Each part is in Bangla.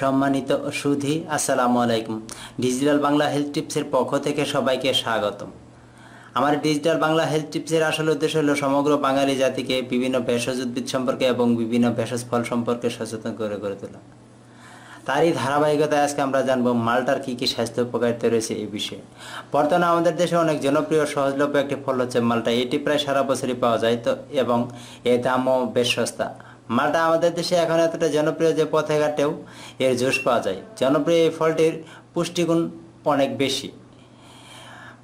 সম্মানিত সুধী আসসালামু আলাইকুম। ডিজিটাল বাংলা হেলথ টিপসের পক্ষ থেকে সবাইকে স্বাগতম। আমার ডিজিটাল বাংলা হেলথ টিপসের আসল উদ্দেশ্য হলো সমগ্র বাঙালি জাতিকে বিভিন্ন ভেষজ উদ্ভিদ সম্পর্কে এবং বিভিন্ন ভেষজ ফল সম্পর্কে সচেতন করে গড়ে তোলা। তারই ধারাবাহিকতায় আজকে আমরা জানবো মালটার কী কী স্বাস্থ্য উপকারিতা রয়েছে এই বিষয়ে। বর্তমানে আমাদের দেশে অনেক জনপ্রিয় সহজলভ্য একটি ফল হচ্ছে মালটা। এটি প্রায় সারা বছরই পাওয়া যায় তো এবং এর দামও বেশ সস্তা। মালটা আমাদের দেশে এখন এতটা জনপ্রিয় যে পথে ঘাটেও এর জুস পাওয়া যায়। জনপ্রিয় এই ফলটির পুষ্টিগুণ অনেক বেশি।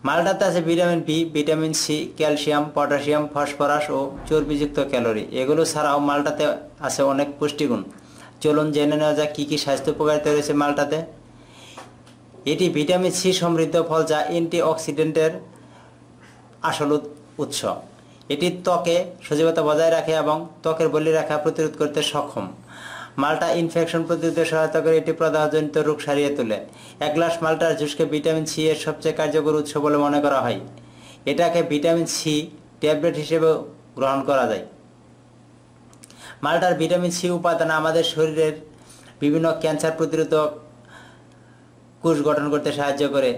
মালটাতে আছে vitamin B, vitamin C, calcium, potassium, phosphorus ও চর্বিযুক্ত ক্যালোরি। এগুলো ছাড়াও মালটাতে আছে অনেক পুষ্টিগুণ। চলুন জেনে নেওয়া যাক কী কী স্বাস্থ্য উপকারিতা রয়েছে মালটাতে। এটি ভিটামিন সি সমৃদ্ধ ফল যা অ্যান্টিঅক্সিডেন্টের আসল উৎস। এটি ত্বকে সজীবতা বজায় রাখে এবং ত্বকের বলিরেখা প্রতিরোধ করতে সক্ষম। মালটা ইনফেকশন প্রতিরোধে সহায়তা করে, এটি প্রদাহজনিত রোগ সারিয়ে তোলে। এক গ্লাস মালটার জুসকে ভিটামিন সি এর সবচেয়ে কার্যকর উৎস বলে মনে করা হয়। এটাকে ভিটামিন সি ট্যাবলেট হিসেবেও গ্রহণ করা যায়। মালটার ভিটামিন সি উপাদান আমাদের শরীরের বিভিন্ন ক্যান্সার প্রতিরোধক কোষ গঠন করতে সাহায্য করে।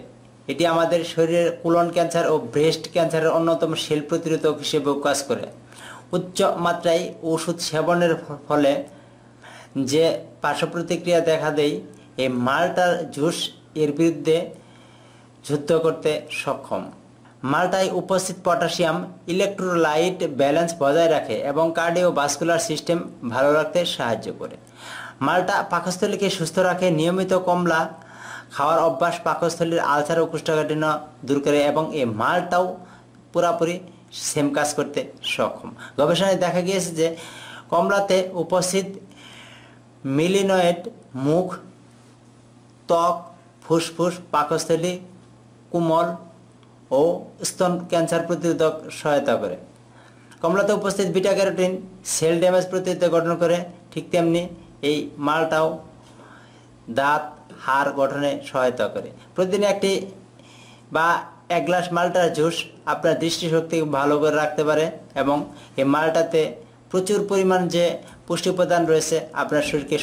এটি আমাদের শরীরের কোলন ক্যান্সার ও ব্রেস্ট ক্যান্সারের অন্যতম সেল প্রতিরোধক হিসেবেও কাজ করে। উচ্চ মাত্রায় ওষুধ সেবনের ফলে যে পার্শ্ব প্রতিক্রিয়া দেখা দেয়, এই মালটার জুস এর বিরুদ্ধে যুদ্ধ করতে সক্ষম। মালটায় উপস্থিত পটাশিয়াম ইলেকট্রোলাইট ব্যালেন্স বজায় রাখে এবং কার্ডিওভাস্কুলার সিস্টেম ভালো রাখতে সাহায্য করে। মালটা পাকস্থলীকে সুস্থ রাখে। নিয়মিত কমলা খাওয়ার অভ্যাস পাকস্থলীর আলসার ও কোষ্ঠকাঠিন্য দূর করে এবং এই মালটাও পুরোপুরি সেম কাজ করতে সক্ষম। গবেষণায় দেখা গিয়েছে যে কমলাতে উপস্থিত মিলিনয়েড মুখ, ত্বক, ফুসফুস, পাকস্থলী, কোমল ও স্তন ক্যান্সার প্রতিরোধক সহায়তা করে। কমলাতে উপস্থিত বিটা ক্যারোটিন সেল ড্যামেজ প্রতিরোধে গঠন করে। ঠিক তেমনি এই মালটাও দাঁত হাড় গঠনে সহায়তা করে। প্রতিদিন একটি বা এক গ্লাস মালটার জুস আপনার দৃষ্টিশক্তি ভালো করে রাখতে পারে এবং এই মালটাতে প্রচুর পরিমাণ যে পুষ্টি উপাদান রয়েছে আপনার শরীরকে